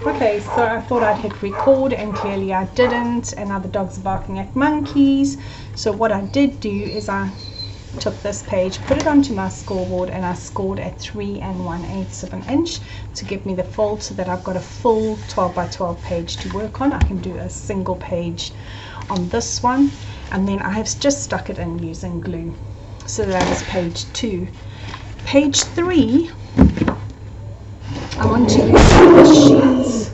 Okay, so I thought I'd hit record and clearly I didn't, and now the dogs are barking at monkeys. So what I did do is I took this page, put it onto my scoreboard, and I scored at 3 1/8 of an inch to give me the fold so that I've got a full 12 by 12 page to work on. I can do a single page on this one, and then I have just stuck it in using glue. So that is page 2. Page 3, I want to use the sheets.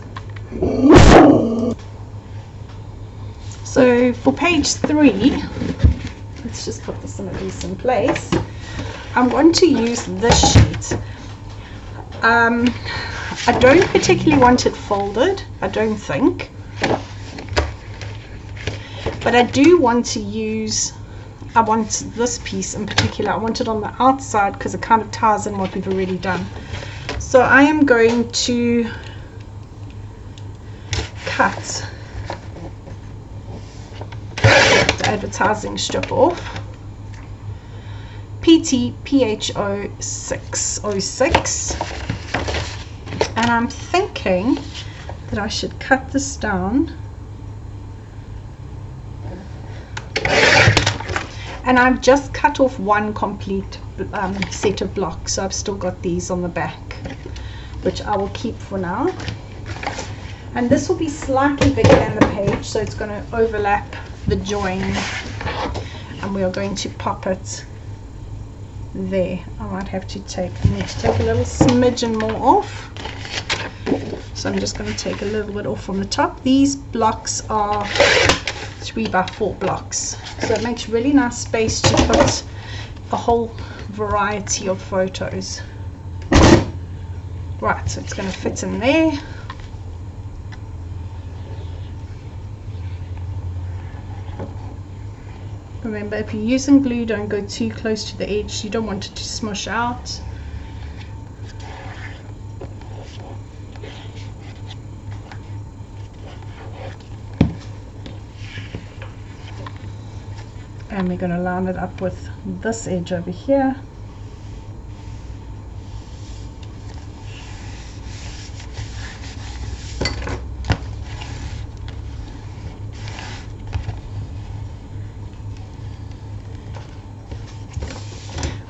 So for page 3, let's just put some of these in place. I'm going to use this sheet. I don't particularly want it folded, I don't think, but I do want to use, I want this piece in particular, I want it on the outside because it kind of ties in what we've already done. So I am going to cut the advertising strip off, PT PHO 606, and I'm thinking that I should cut this down, and I've just cut off one complete set of blocks, so I've still got these on the back, which I will keep for now. And this will be slightly bigger than the page, so it's going to overlap the join, and we are going to pop it there. I might have to take a little smidgen more off, so I'm just going to take a little bit off from the top. These blocks are 3 by 4 blocks, so it makes really nice space to put a whole variety of photos. Right, so it's going to fit in there. Remember, if you're using glue, don't go too close to the edge. You don't want it to smush out. And we're going to line it up with this edge over here.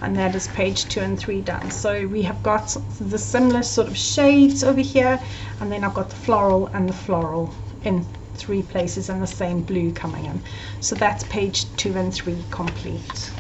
And that is page 2 and 3 done. So we have got the similar sort of shades over here, and then I've got the floral and the floral in 3 places and the same blue coming in. So that's page 2 and 3 complete.